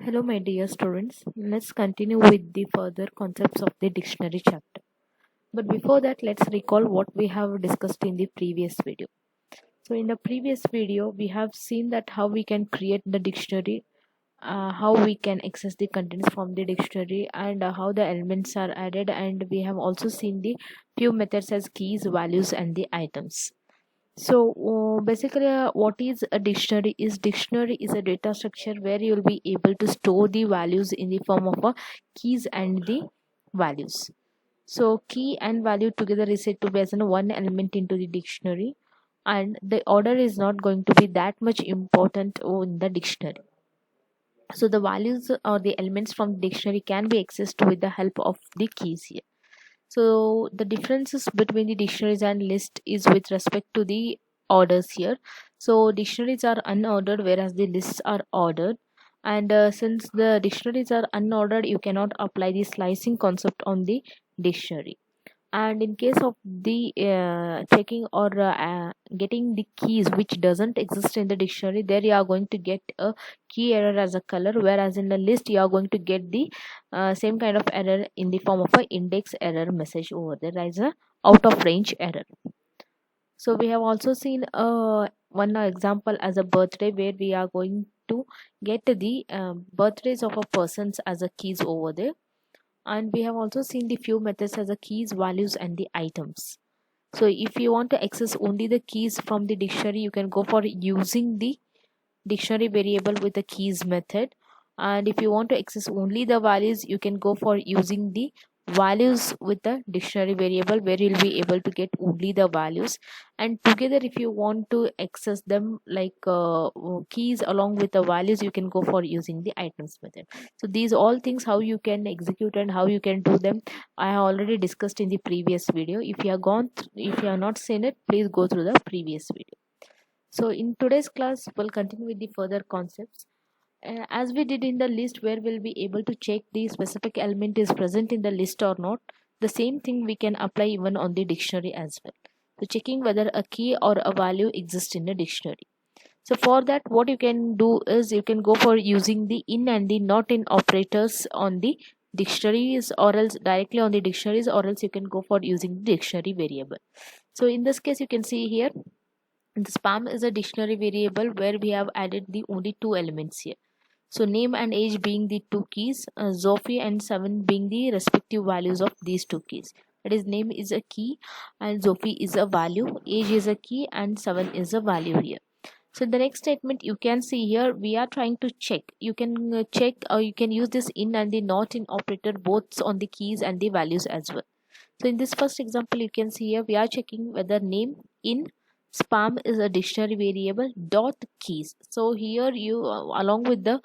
Hello, my dear students. Let's continue with the further concepts of the dictionary chapter. But before that, let's recall what we have discussed in the previous video. So, in the previous video, we have seen that how we can create the dictionary, how we can access the contents from the dictionary, and how the elements are added. And we have also seen the few methods as keys, values, and the items. So basically, what is a dictionary? Dictionary is a data structure where you will be able to store the values in the form of keys and the values. So key and value together is said to be as one element into the dictionary, and the order is not going to be that much important in the dictionary. So the values or the elements from the dictionary can be accessed with the help of the keys here. So the differences between the dictionaries and list is with respect to the orders here. So dictionaries are unordered whereas the lists are ordered. And since the dictionaries are unordered, you cannot apply the slicing concept on the dictionary. And in case of the checking or getting the keys which doesn't exist in the dictionary, there you are going to get a key error as a color, whereas in the list you are going to get the same kind of error in the form of a index error message over there as a out of range error. So we have also seen one example as a birthday, where we are going to get the birthdays of a persons as a keys over there. And we have also seen the few methods as the keys, values, and the items. So if you want to access only the keys from the dictionary, you can go for using the dictionary variable with the keys method. And if you want to access only the values, you can go for using the values with the dictionary variable, where you'll be able to get only the values. And together, if you want to access them like keys along with the values, you can go for using the items method. So these all things how you can execute and how you can do them, I have already discussed in the previous video. If you if you have not seen it, please go through the previous video. So in today's class, we'll continue with the further concepts. As we did in the list, where we'll be able to check the specific element is present in the list or not, the same thing we can apply even on the dictionary as well. So checking whether a key or a value exists in the dictionary. So for that, what you can do is you can go for using the in and the not in operators on the dictionaries, or else directly on the dictionaries, or else you can go for using the dictionary variable. So in this case, you can see here the spam is a dictionary variable where we have added the only two elements here. So name and age being the two keys, Zophie and 7 being the respective values of these two keys. That is, name is a key and Zophie is a value, age is a key and 7 is a value here. So the next statement you can see here, we are trying to check. You can check, or you can use this in and the not in operator both on the keys and the values as well. So in this first example, you can see here we are checking whether name in spam is a dictionary variable dot keys. So here you along with the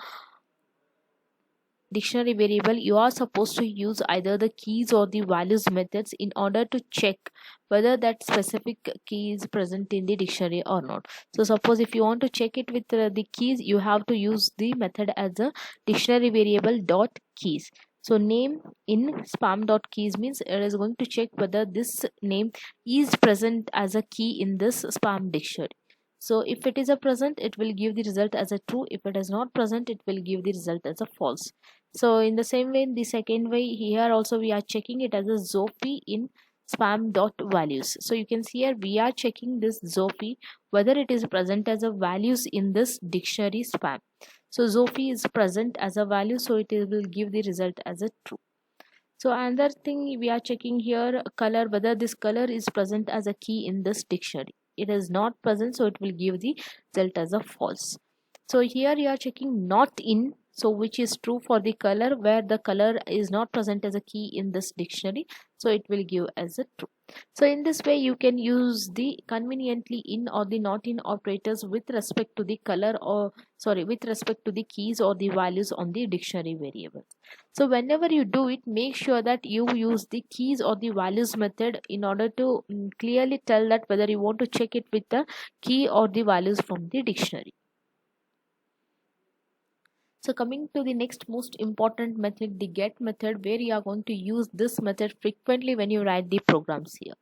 dictionary variable, you are supposed to use either the keys or the values methods in order to check whether that specific key is present in the dictionary or not. So suppose if you want to check it with the keys, you have to use the method as a dictionary variable dot keys. So name in spam dot keys means it is going to check whether this name is present as a key in this spam dictionary. So if it is a present, it will give the result as a true. If it is not present, it will give the result as a false. So in the same way, in the second way, here also we are checking it as a Zophie in spam dot values. So you can see here we are checking this Zophie whether it is present as a values in this dictionary spam. So Zophie is present as a value, so will give the result as a true. So another thing we are checking here, color, whether this color is present as a key in this dictionary. It is not present, so it will give the result as a false. So here you are checking not in, so which is true for the color, where the color is not present as a key in this dictionary, so it will give as a true. So in this way you can use the conveniently in or the not in operators with respect to the color, or sorry, with respect to the keys or the values on the dictionary variables. So whenever you do it, make sure that you use the keys or the values method in order to clearly tell that whether you want to check it with the key or the values from the dictionary. So coming to the next most important method, the get method, where you are going to use this method frequently when you write the programs here.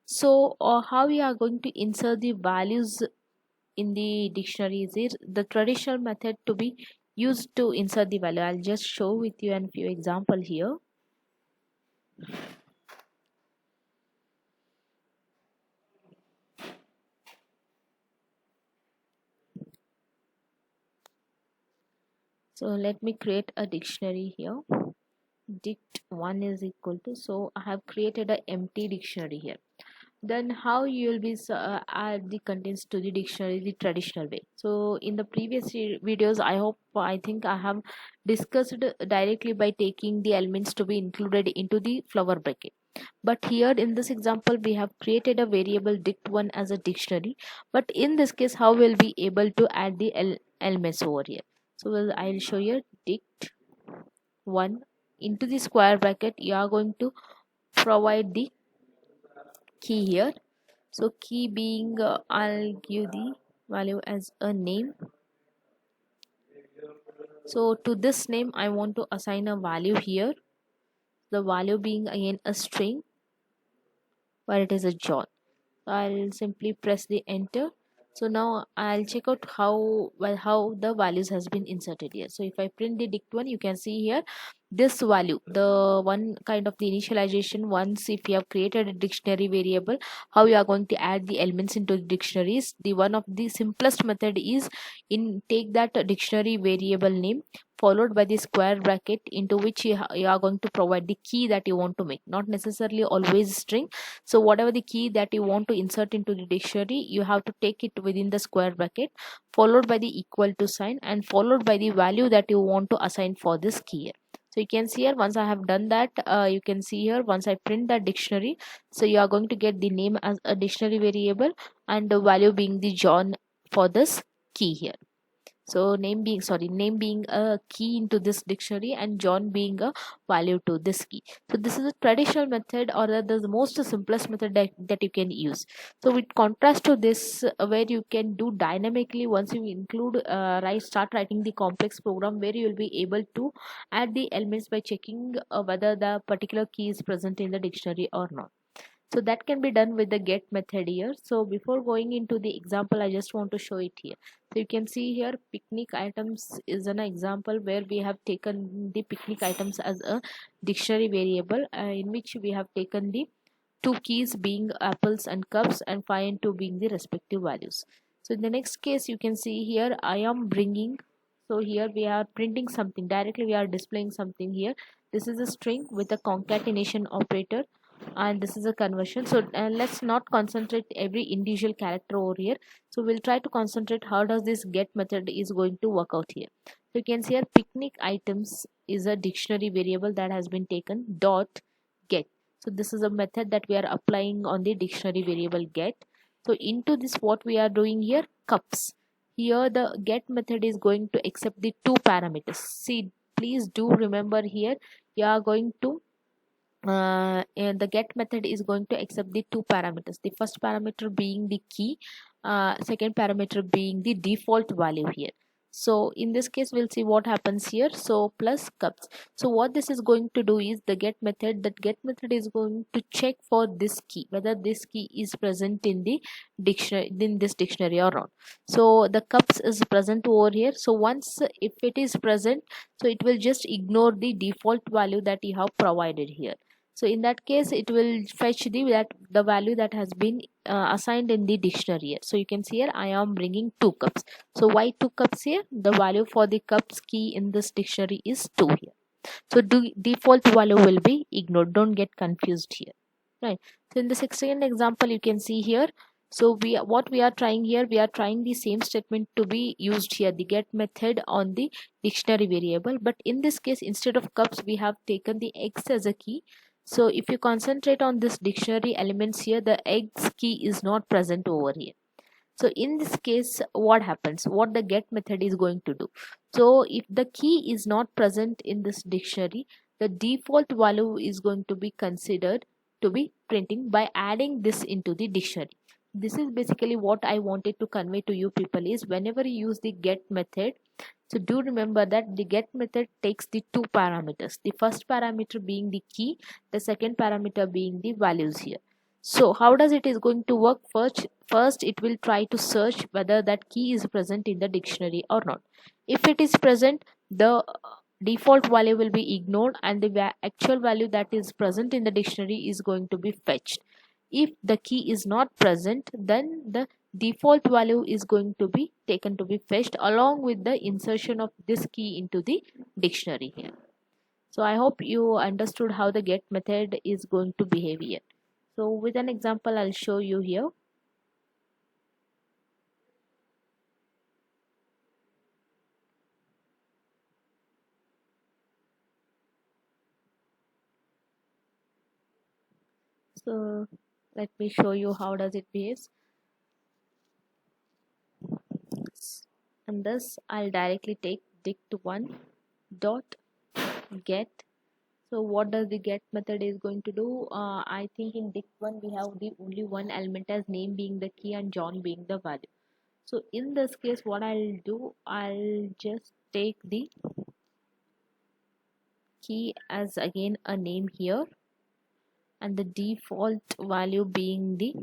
So how we are going to insert the values in the dictionary is the traditional method to be used to insert the value. I'll just show with you a few example here. So let me create a dictionary here. Dict1 is equal to, so I have created an empty dictionary here. Then how you will be add the contents to the dictionary the traditional way. So in the previous videos, I think I have discussed directly by taking the elements to be included into the flower bracket. But here in this example, we have created a variable dict1 as a dictionary. But in this case, how we'll be able to add the elements over here? So I'll show you. Dict1 into the square bracket, you are going to provide the key here. So key being, I'll give the value as a name. So to this name, I want to assign a value here. The value being again a string, where it is a John. So I'll simply press the enter. So now I'll check out how the values has been inserted here. So if I print the dict1, you can see here this value, the one kind of the initialization. Once if you have created a dictionary variable, how you are going to add the elements into the dictionaries, the one of the simplest method is in take that dictionary variable name followed by the square bracket, into which you are going to provide the key that you want to make, not necessarily always string. So whatever the key that you want to insert into the dictionary, you have to take it within the square bracket followed by the equal to sign and followed by the value that you want to assign for this key here. So you can see here, once I have done that, you can see here, once I print that dictionary, so you are going to get the name as a dictionary variable and the value being the John for this key here. So name being a key into this dictionary and John being a value to this key. So this is a traditional method, or the most simplest method that you can use. So with contrast to this, where you can do dynamically, once you include start writing the complex program where you will be able to add the elements by checking whether the particular key is present in the dictionary or not. So that can be done with the get method here. So before going into the example, I just want to show it here. So you can see here picnic items is an example where we have taken the picnic items as a dictionary variable, in which we have taken the two keys being apples and cups and 5 and 2 being the respective values. So in the next case, you can see here I am bringing, so here we are printing something directly, we are displaying something here. This is a string with a concatenation operator and this is a conversion. So let's not concentrate every individual character over here. So we'll try to concentrate how does this get method is going to work out here. So you can see here picnic items is a dictionary variable that has been taken dot get. So this is a method that we are applying on the dictionary variable get. So into this, what we are doing here, cups. Here the get method is going to accept the two parameters. See, please do remember here you are going to and the get method is going to accept the two parameters, the first parameter being the key, second parameter being the default value here. So in this case, we'll see what happens here. So plus cups. So what this is going to do is the get method, that get method is going to check for this key, whether this key is present in the dictionary, in this dictionary or not. So the cups is present over here. So once if it is present, so it will just ignore the default value that you have provided here. So in that case, it will fetch the value that has been assigned in the dictionary here. So you can see here I am bringing 2 cups. So why 2 cups here? The value for the cups key in this dictionary is 2 here. So default value will be ignored. Don't get confused here, right? So in the second example, you can see here. So what we are trying here, we are trying the same statement to be used here, the get method on the dictionary variable. But in this case, instead of cups, we have taken the x as a key. So if you concentrate on this dictionary elements here, the x key is not present over here. So in this case, what happens? What the get method is going to do? So if the key is not present in this dictionary, the default value is going to be considered to be printing by adding this into the dictionary. This is basically what I wanted to convey to you people is whenever you use the get method, so do remember that the get method takes the two parameters, the first parameter being the key, the second parameter being the values here. So how does it is going to work? First it will try to search whether that key is present in the dictionary or not. If it is present, the default value will be ignored and the actual value that is present in the dictionary is going to be fetched. If the key is not present, then the default value is going to be taken to be fetched along with the insertion of this key into the dictionary here. So I hope you understood how the get method is going to behave here. So with an example, I'll show you here. So let me show you how does it behaves. And this I'll directly take dict1 dot get. So what does the get method is going to do? I think in dict1 we have the only one element as name being the key and John being the value. So in this case, what I'll do, I'll just take the key as again a name here and the default value being the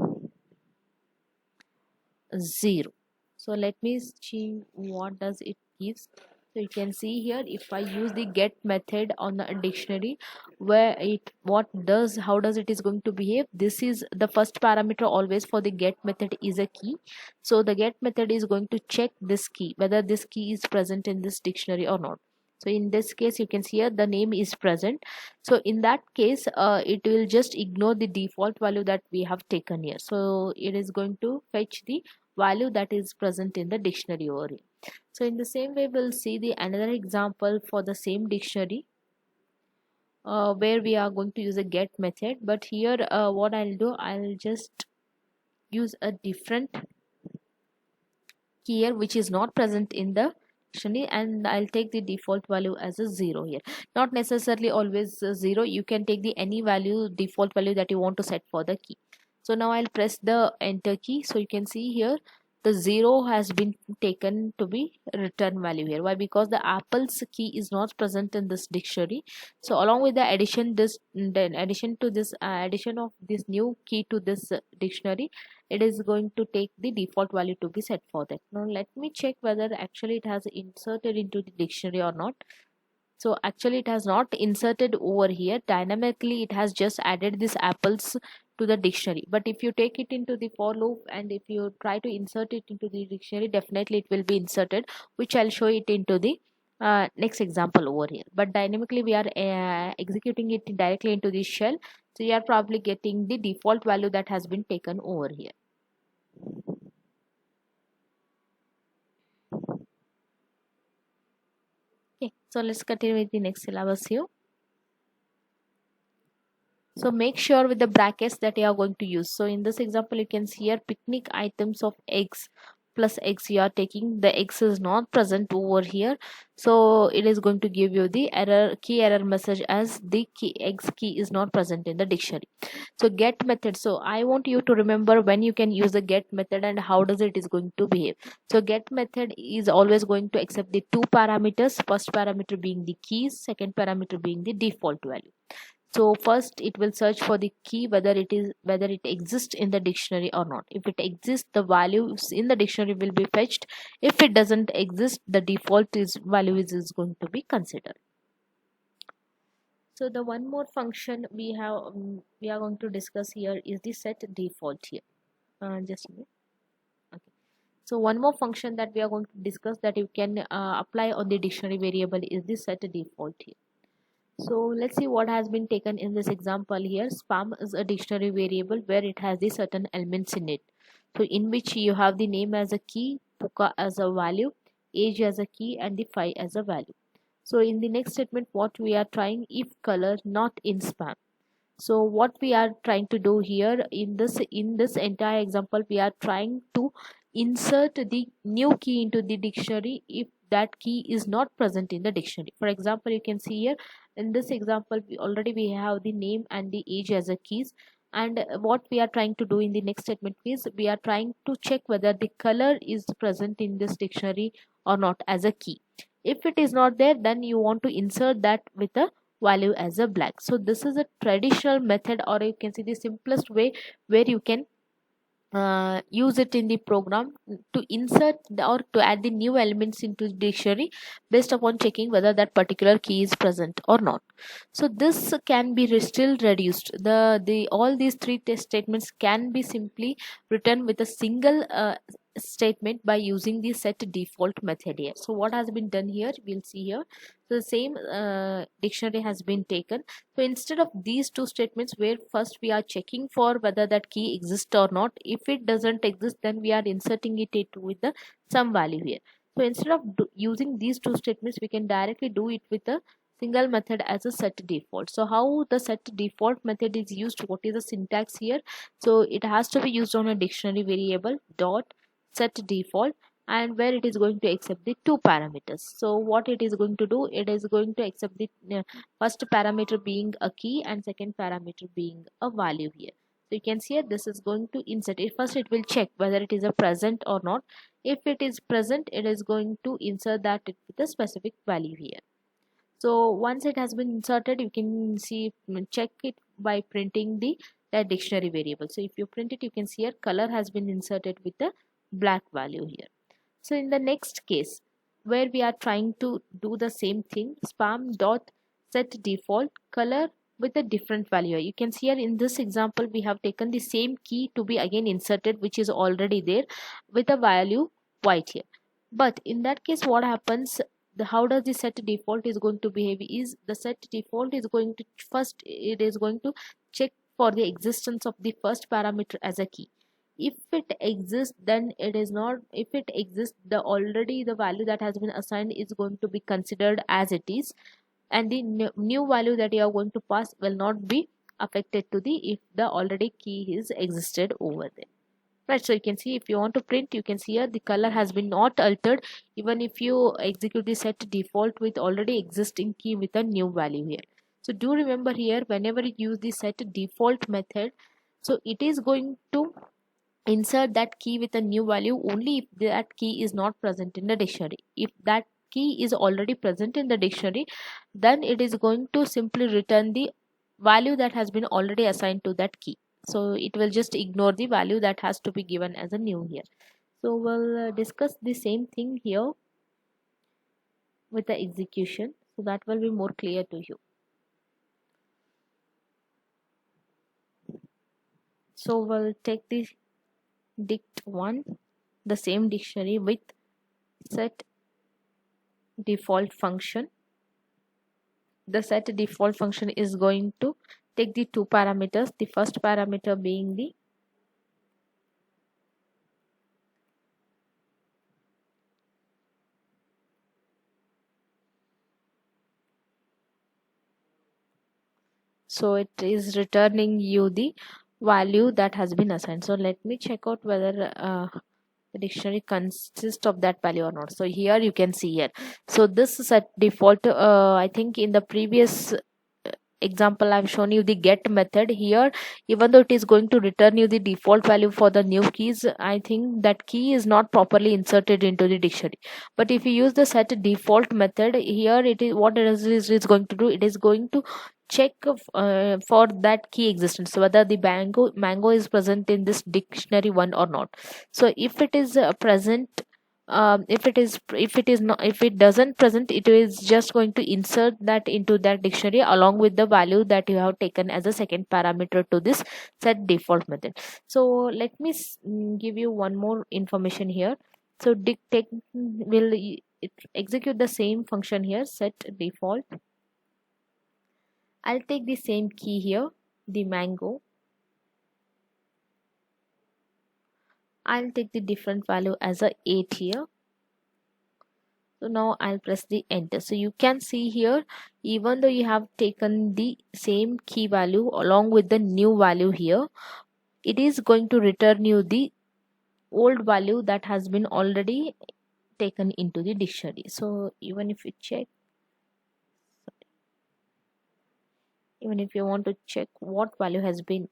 0. So let me see what does it gives. So you can see here, if I use the get method on the dictionary, where it how does it is going to behave. This is the first parameter always for the get method is a key. So the get method is going to check this key, whether this key is present in this dictionary or not. So in this case, you can see here the name is present. So in that case, it will just ignore the default value that we have taken here. So it is going to fetch the value that is present in the dictionary over here. So in the same way, we'll see the another example for the same dictionary where we are going to use a get method. But here what I'll do, I'll just use a different key here which is not present in the dictionary, and I'll take the default value as a 0 here. Not necessarily always 0. You can take the any value, default value that you want to set for the key. So now I'll press the enter key. So you can see here the 0 has been taken to be return value here. Why? Because the apples key is not present in this dictionary. So along with the addition of this new key to this dictionary, it is going to take the default value to be set for that. Now let me check whether actually it has inserted into the dictionary or not. So actually it has not inserted over here. Dynamically it has just added this apples to the dictionary. But if you take it into the for loop and if you try to insert it into the dictionary, definitely it will be inserted, which I'll show it into the next example over here. But dynamically we are executing it directly into the shell. So you are probably getting the default value that has been taken over here. Okay, so let's continue with the next syllabus here. So make sure with the brackets that you are going to use. So in this example, you can see here picnic items of eggs plus x you are taking. The x is not present over here. So it is going to give you the key error message as the x key is not present in the dictionary. So get method. So I want you to remember when you can use the get method and how does it is going to behave. So get method is always going to accept the two parameters. First parameter being the keys, second parameter being the default value. So first it will search for the key whether it exists in the dictionary or not. If it exists, the values in the dictionary will be fetched. If it doesn't exist, the default value is going to be considered. So the one more function we are going to discuss here is the set default here. Just a minute. Okay. So one more function that we are going to discuss that you can apply on the dictionary variable is the set default here. So let's see what has been taken in this example here. Spam is a dictionary variable where it has the certain elements in it. So in which you have the name as a key, puka as a value, age as a key, and the phi as a value. So in the next statement, what we are trying, if color not in spam. So what we are trying to do here in this entire example, we are trying to insert the new key into the dictionary if that key is not present in the dictionary. For example, you can see here in this example we have the name and the age as a keys, and what we are trying to do in the next statement is we are trying to check whether the color is present in this dictionary or not as a key. If it is not there, then you want to insert that with a value as a blank. So this is a traditional method, or you can see the simplest way where you can use it in the program to insert or to add the new elements into the dictionary based upon checking whether that particular key is present or not. So this can be still reduced. The all these three test statements can be simply written with a single statement by using the set default method here. So what has been done here, we'll see here. So the same dictionary has been taken. So instead of these two statements where first we are checking for whether that key exists or not, if it doesn't exist, then we are inserting it with the some value here. So instead of using these two statements, we can directly do it with a single method as a set default. So how the set default method is used, what is the syntax here? So it has to be used on a dictionary variable dot set default, and where it is going to accept the two parameters. So what it is going to do, it is going to accept the first parameter being a key and second parameter being a value here. So you can see here, this is going to insert it. First it will check whether it is a present or not. If it is present, it is going to insert that with a specific value here. So once it has been inserted, you can see, check it by printing that dictionary variable. So if you print it, you can see here color has been inserted with the black value here. So in the next case, where we are trying to do the same thing, spam dot set default color with a different value. You can see here in this example, we have taken the same key to be again inserted, which is already there, with a value white here. But in that case, what happens, how does the set default is going to behave is, the set default is going to first, it is going to check for the existence of the first parameter as a key. If it exists, then it is not. If it exists, the already the value that has been assigned is going to be considered as it is, and the new value that you are going to pass will not be affected to the, if the already key is existed over there. Right, so you can see if you want to print, you can see here the color has been not altered even if you execute the set default with already existing key with a new value here. So do remember here, whenever you use the set default method, so it is going to insert that key with a new value only if that key is not present in the dictionary. If that key is already present in the dictionary, then it is going to simply return the value that has been already assigned to that key. So it will just ignore the value that has to be given as a new here. So we'll discuss the same thing here with the execution, so that will be more clear to you. So we'll take the dict1, the same dictionary with set default function. The set default function is going to take the two parameters, the first parameter being the so it is returning you the value that has been assigned. So let me check out whether the dictionary consists of that value or not. So here you can see here, so this is at default. I think in the previous example I've shown you the get method. Here, even though it is going to return you the default value for the new keys, I think that key is not properly inserted into the dictionary. But if you use the set default method, here it is, what it is going to do, it is going to check for that key existence, so whether the mango is present in this dictionary one or not. So if it is present, if it doesn't present, it is just going to insert that into that dictionary along with the value that you have taken as a second parameter to this set default method. So let me give you one more information here. So will execute the same function here, set default. I'll take the same key here, the mango. I'll take the different value as a 8 here. So now I'll press the enter. So you can see here, even though you have taken the same key value along with the new value here, it is going to return you the old value that has been already taken into the dictionary. So even if you check, even if you want to check what value has been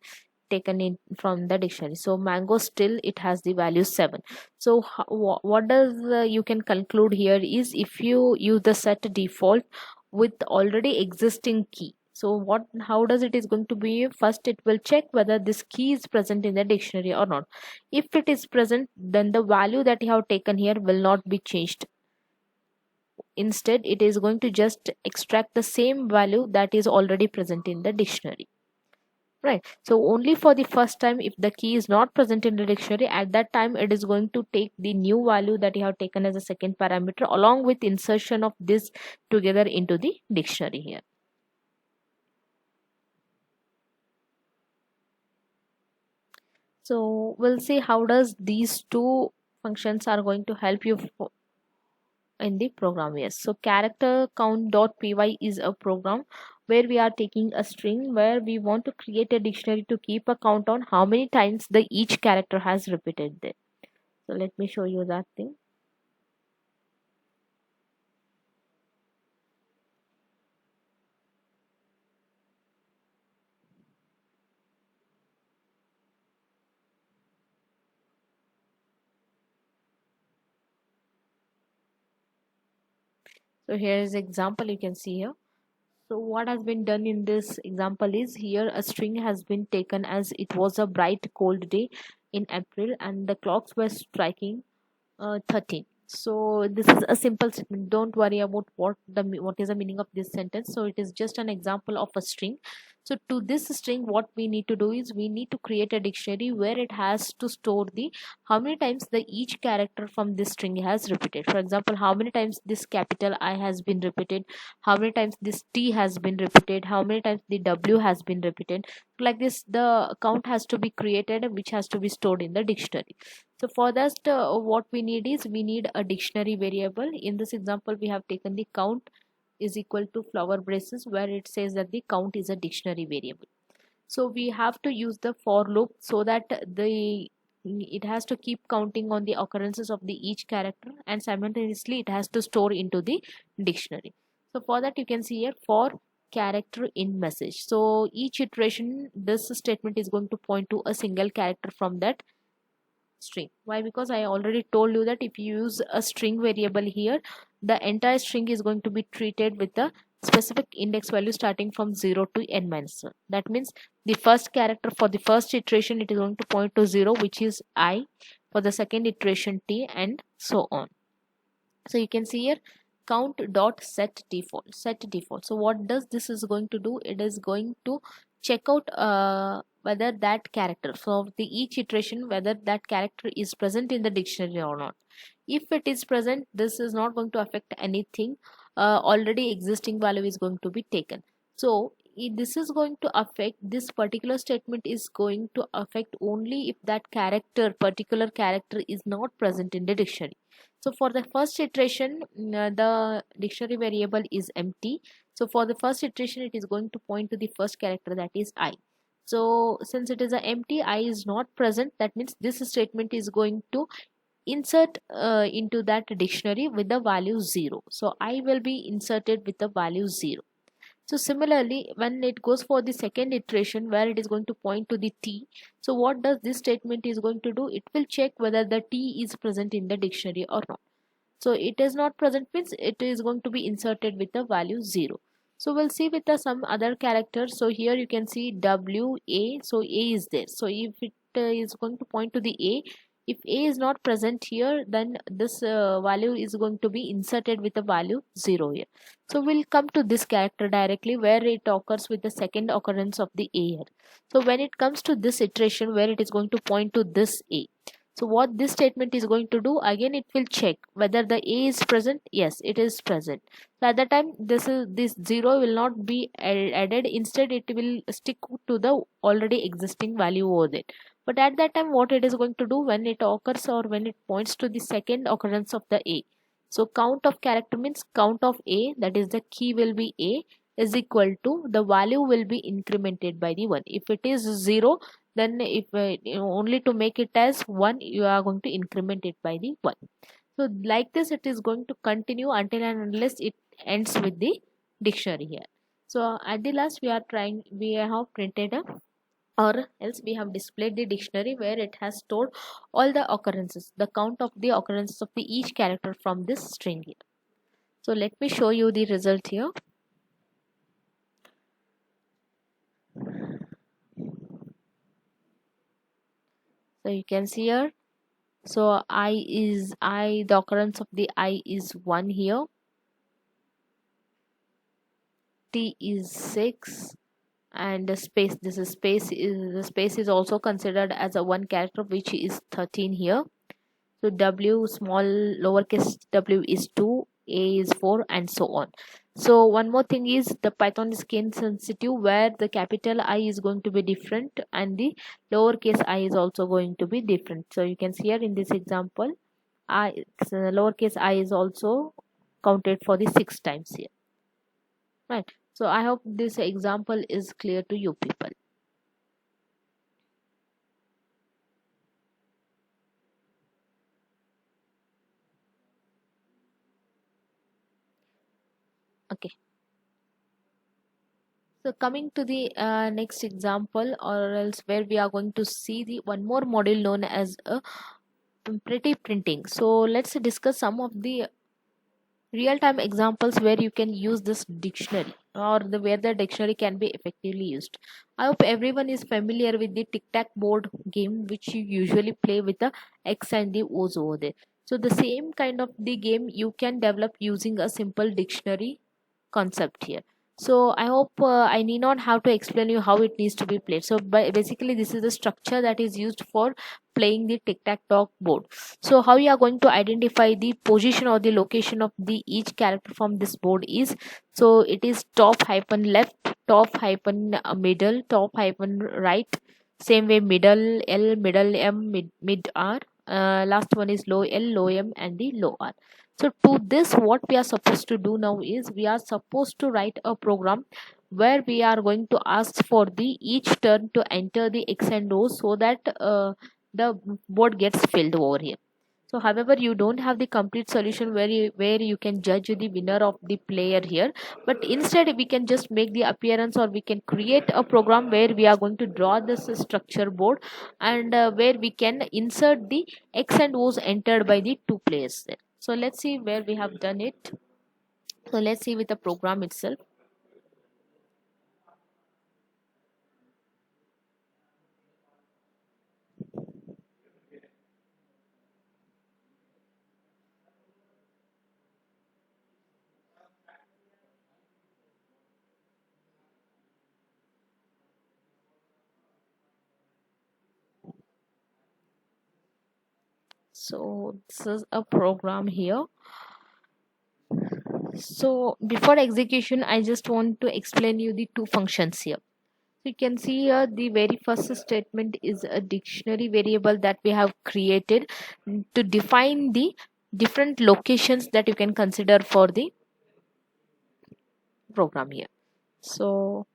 taken in from the dictionary, so mango still it has the value 7. So what does you can conclude here is, if you use the set default with already existing key. So how does it is going to be? First it will check whether this key is present in the dictionary or not. If it is present, then the value that you have taken here will not be changed. Instead, it is going to just extract the same value that is already present in the dictionary. Right. So only for the first time, if the key is not present in the dictionary, at that time it is going to take the new value that you have taken as a second parameter along with insertion of this together into the dictionary here. So we'll see how does these two functions are going to help you in the program. Yes, so character count.py is a program where we are taking a string where we want to create a dictionary to keep a count on how many times the each character has repeated there. So let me show you that thing. So here is example you can see here. So what has been done in this example is here a string has been taken as it was a bright cold day in April and the clocks were striking 13. So this is a simple statement. Don't worry about what is the meaning of this sentence. So it is just an example of a string. So to this string, what we need to do is we need to create a dictionary where it has to store the how many times the each character from this string has repeated. For example, how many times this capital I has been repeated, how many times this T has been repeated, how many times the W has been repeated. Like this, the count has to be created, which has to be stored in the dictionary. So for that, what we need is we need a dictionary variable. In this example, we have taken the count is equal to flower braces where it says that the count is a dictionary variable. So we have to use the for loop so that it has to keep counting on the occurrences of the each character and simultaneously it has to store into the dictionary. So for that you can see here for character in message. So each iteration this statement is going to point to a single character from that string. Why? Because I already told you that if you use a string variable here, the entire string is going to be treated with a specific index value starting from 0 to n minus 1. That means the first character for the first iteration it is going to point to 0, which is I, for the second iteration t, and so on. So you can see here count dot set default. So what does this is going to do? It is going to check out whether that character for the each iteration whether that character is present in the dictionary or not. If it is present, this is not going to affect anything. Already existing value is going to be taken. So this is going to affect, this particular statement is going to affect only if that particular character is not present in the dictionary. So for the first iteration, the dictionary variable is empty. So for the first iteration, it is going to point to the first character, that is I. So since it is a empty, I is not present, that means this statement is going to insert into that dictionary with the value 0. So I will be inserted with the value 0. So similarly, when it goes for the second iteration where it is going to point to the T, so what does this statement is going to do? It will check whether the T is present in the dictionary or not. So it is not present means it is going to be inserted with the value 0. So we'll see with some other characters. So here you can see W, A. So A is there. So if it is going to point to the A, if A is not present here, then this value is going to be inserted with the value 0 here. So we'll come to this character directly where it occurs with the second occurrence of the A here. So when it comes to this iteration where it is going to point to this A. So what this statement is going to do, again it will check whether the A is present. Yes, it is present. So at that time this 0 will not be added, instead it will stick to the already existing value over there. But at that time what it is going to do when it occurs or when it points to the second occurrence of the A. So count of character means count of A, that is the key will be A, is equal to the value will be incremented by the 1. If it is 0, then if only to make it as 1 you are going to increment it by the 1. So like this it is going to continue until and unless it ends with the dictionary here. So at the last we have printed a, or else we have displayed the dictionary where it has stored all the occurrences, the count of the occurrences of the each character from this string here. So let me show you the result here. So you can see here, so the occurrence of the I is 1 here, T is 6, and the space, the space is also considered as a one character, which is 13 here. So W, small lowercase w is 2, A is 4, and so on. So one more thing is the Python is case sensitive, where the capital I is going to be different and the lowercase I is also going to be different. So you can see here in this example, lowercase I is also counted for the 6 times here, right? So I hope this example is clear to you people. Okay. So coming to the next example, or else where we are going to see the one more module known as a pretty printing. So let's discuss some of the real-time examples where you can use this dictionary, or where the dictionary can be effectively used. I hope everyone is familiar with the tic-tac board game, which you usually play with the X and the O's over there. So the same kind of the game you can develop using a simple dictionary concept here. So I hope I need not have to explain you how it needs to be played. So basically this is the structure that is used for playing the tic-tac-toe board. So how you are going to identify the position or the location of the each character from this board is, so it is top hyphen left, top hyphen middle, top hyphen right, same way middle L, middle M, mid R, last one is low L, low M, and the low R. So to this, what we are supposed to do now is we are supposed to write a program where we are going to ask for the each turn to enter the X and O, so that the board gets filled over here. So however, you don't have the complete solution where you can judge the winner of the player here, but instead we can just make the appearance, or we can create a program where we are going to draw this structure board, and where we can insert the X and O's entered by the two players there. So let's see where we have done it. So let's see with the program itself. So this is a program here. So before execution, I just want to explain you the two functions here. So you can see here the very first statement is a dictionary variable that we have created to define the different locations that you can consider for the program here. So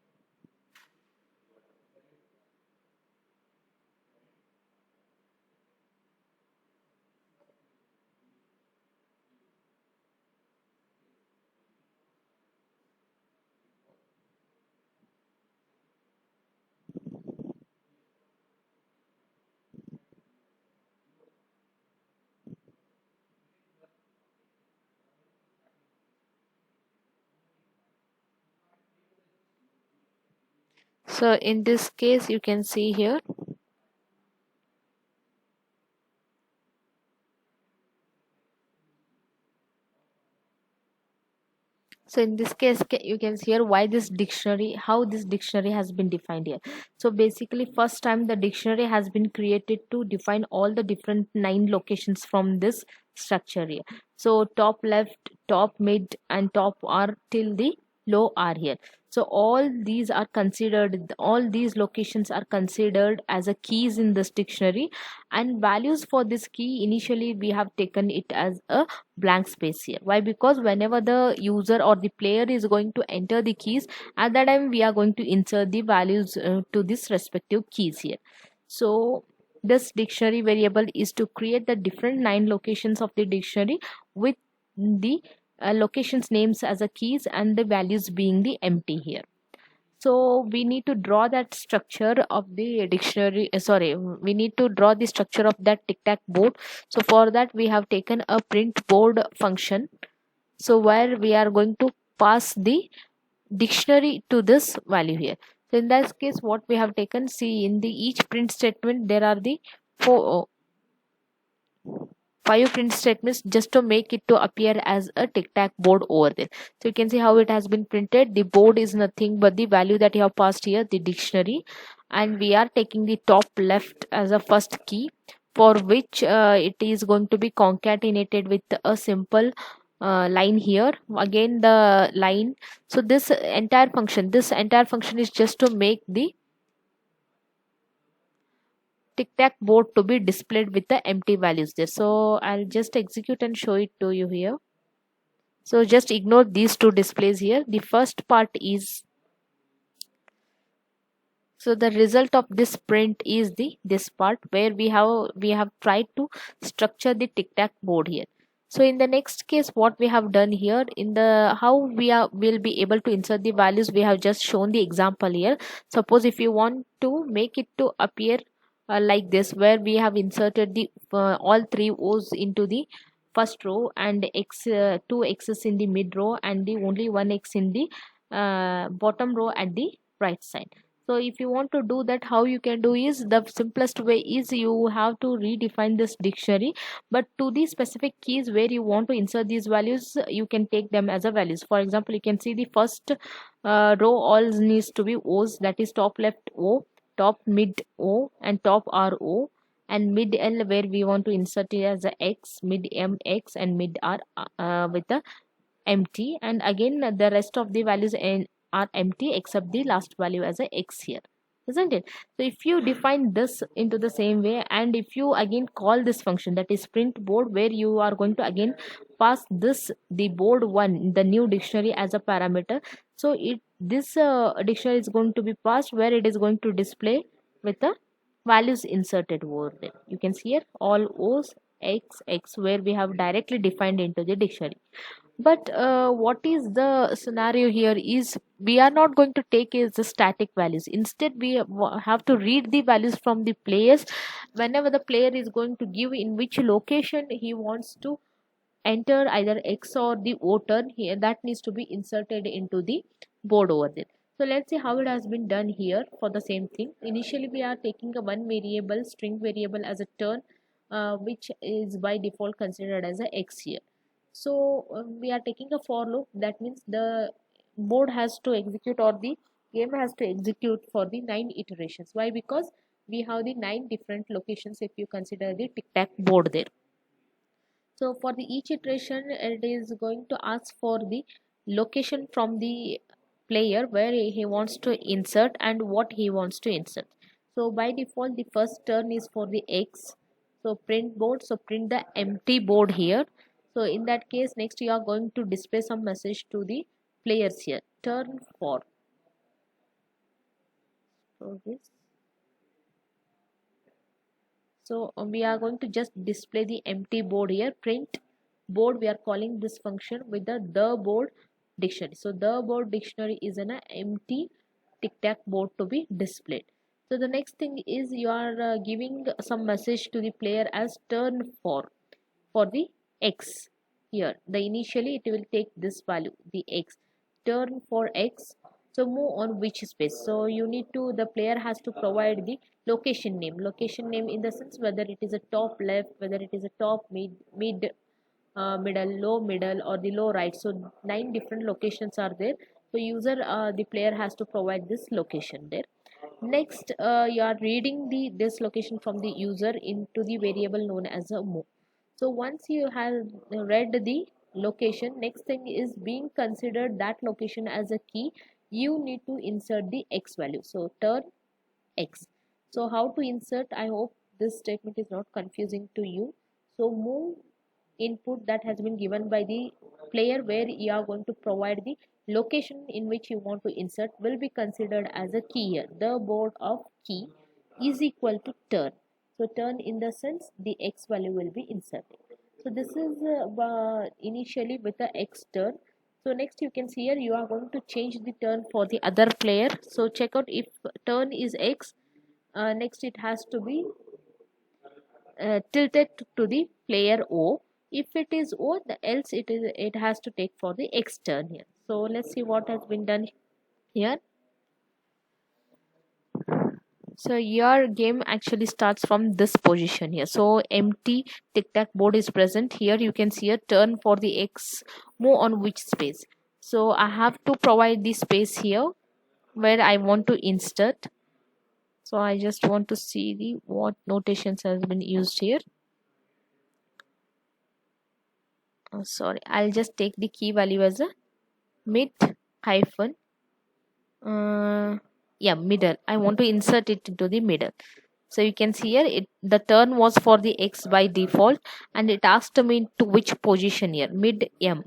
so in this case, you can see here, so in this case you can see here why this dictionary, how this dictionary has been defined here. So basically first time the dictionary has been created to define all the different 9 locations from this structure here. So top left, top mid, and top R till the low R here. So all these are considered, all these locations are considered as a keys in this dictionary, and values for this key initially we have taken it as a blank space here. Why? Because whenever the user or the player is going to enter the keys, at that time we are going to insert the values to this respective keys here. So this dictionary variable is to create the different 9 locations of the dictionary with the locations names as a keys and the values being the empty here. So we need to draw that structure of the dictionary, sorry, we need to draw the structure of that tic-tac board. So for that we have taken a print board function, so where we are going to pass the dictionary to this value here. So in that case what we have taken, see in the each print statement there are the four, five print statements just to make it to appear as a tic-tac board over there. So you can see how it has been printed. The board is nothing but the value that you have passed here, the dictionary, and we are taking the top left as a first key, for which it is going to be concatenated with a simple line here, again the line. So this entire function is just to make the tic-tac board to be displayed with the empty values there. So I'll just execute and show it to you here. So just ignore these two displays here. The first part is, so the result of this print is this part where we have tried to structure the tic-tac board here. So in the next case, what we have done here, in the how will be able to insert the values, we have just shown the example here. Suppose if you want to make it to appear like this, where we have inserted the all three O's into the first row and two X's in the mid row and the only one X in the bottom row at the right side. So if you want to do that, how you can do is, the simplest way is you have to redefine this dictionary, but to the specific keys where you want to insert these values, you can take them as a values. For example, you can see the first row all needs to be O's, that is top left O, top mid O, and top RO, and mid L where we want to insert it as a X, mid M X, and mid R with the empty, and again the rest of the values are empty except the last value as a X here, isn't it? So if you define this into the same way, and if you again call this function, that is print board, where you are going to again pass this the board one, the new dictionary, as a parameter. So this dictionary is going to be passed, where it is going to display with the values inserted over there. You can see here all O's X X, where we have directly defined into the dictionary. But what is the scenario here is, we are not going to take as the static values. Instead, we have to read the values from the players whenever the player is going to give in which location he wants to enter either X or the O turn here, that needs to be inserted into the board over there. So let's see how it has been done here for the same thing. Initially, we are taking a one variable, string variable, as a turn, which is by default considered as a X here. So we are taking a for loop, that means the board has to execute, or the game has to execute for the 9 iterations. Why? Because we have the 9 different locations if you consider the tic-tac board there. So for the each iteration, it is going to ask for the location from the player where he wants to insert and what he wants to insert. So by default, the first turn is for the X. So print board, so print the empty board here. So in that case, next you are going to display some message to the players here. Turn for. So this. So we are going to just display the empty board here. Print board, we are calling this function with the board dictionary. So the board dictionary is an empty tic-tac board to be displayed. So the next thing is, you are giving some message to the player as turn for the X here. The initially it will take this value, the X. Turn for X. So move on which space. So you need to, the player has to provide the location name in the sense whether it is a top left, whether it is a top mid middle, low middle, or the low right. So 9 different locations are there. So the player has to provide this location there. Next, you are reading this location from the user into the variable known as a move. So once you have read the location, next thing is being considered that location as a key, you need to insert the X value. So turn X. So how to insert? I hope this statement is not confusing to you. So move input that has been given by the player, where you are going to provide the location in which you want to insert, will be considered as a key here. The board of key is equal to turn. So turn in the sense the X value will be inserted. So this is initially with the X turn. So next you can see here, you are going to change the turn for the other player. So check out, if turn is X, next it has to be tilted to the player O. If it is O, else it has to take for the X turn here. So let's see what has been done here. So your game actually starts from this position here. So empty tic-tac board is present here. You can see a turn for the X, move on which space. So I have to provide the space here where I want to insert. So I just want to see the what notations has been used here. Oh, sorry, I'll just take the key value as a mid hyphen middle. I want to insert it into the middle. So you can see here the turn was for the X by default, and it asked me to which position here, mid M.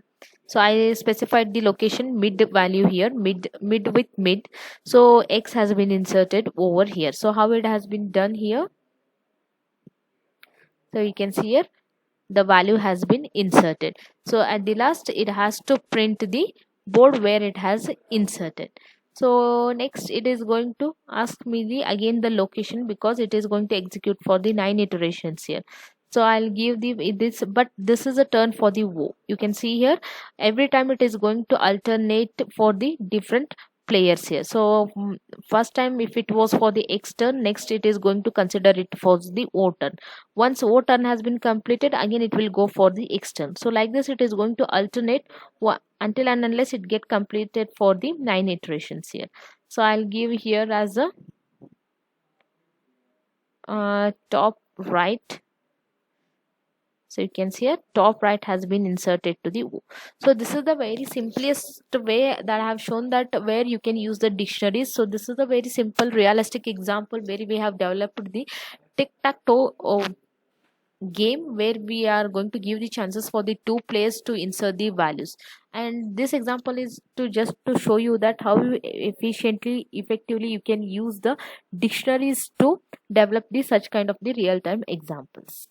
So I specified the location mid value here, mid with mid. So X has been inserted over here. So how it has been done here, so you can see here the value has been inserted. So at the last it has to print the board where it has inserted. So next it is going to ask me the again the location, because it is going to execute for the 9 iterations here. So I'll give the this, but this is a turn for the wo. You can see here every time it is going to alternate for the different players here. So first time if it was for the X turn, next it is going to consider it for the O turn. Once O turn has been completed, again it will go for the X turn. So like this it is going to alternate until and unless it get completed for the 9 iterations here. So I'll give here as a top right. So you can see here top right has been inserted to the O. So this is the very simplest way that I have shown that where you can use the dictionaries. So this is a very simple realistic example where we have developed the tic-tac-toe game where we are going to give the chances for the two players to insert the values. And this example is to just to show you that how you effectively you can use the dictionaries to develop the such kind of the real-time examples.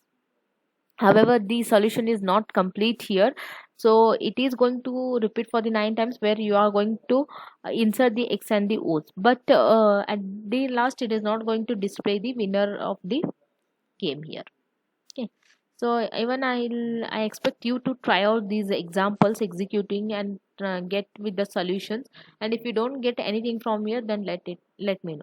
However, the solution is not complete here, so it is going to repeat for the 9 times where you are going to insert the X and the O's, but at the last it is not going to display the winner of the game here. Okay, so even I expect you to try out these examples executing and get with the solutions, and if you don't get anything from here, then let me know.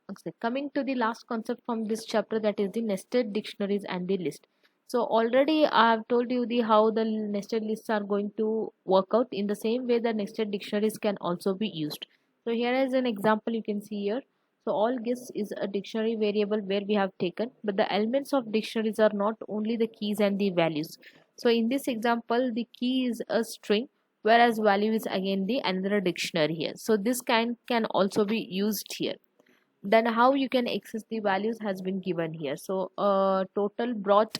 Okay, coming to the last concept from this chapter, that is the nested dictionaries and the list. So already I have told you the how the nested lists are going to work out. In the same way, the nested dictionaries can also be used. So here is an example you can see here. So all guess is a dictionary variable where we have taken, but the elements of dictionaries are not only the keys and the values. So in this example, the key is a string, whereas value is again the another dictionary here. So this can also be used here. Then how you can access the values has been given here. So total brought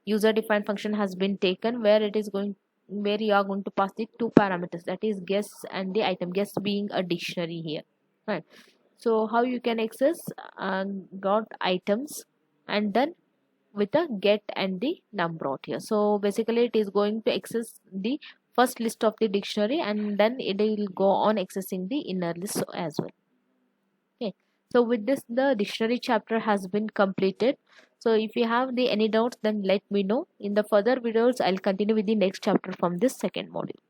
user defined function has been taken where it is going, where you are going to pass the two parameters, that is guess and the item, guess being a dictionary here, right? So how you can access got items and then with a get and the num brought here. So basically it is going to access the first list of the dictionary, and then it will go on accessing the inner list as well. Okay, so with this the dictionary chapter has been completed. So if you have any doubts, then let me know. In the further videos I'll continue with the next chapter from this second module.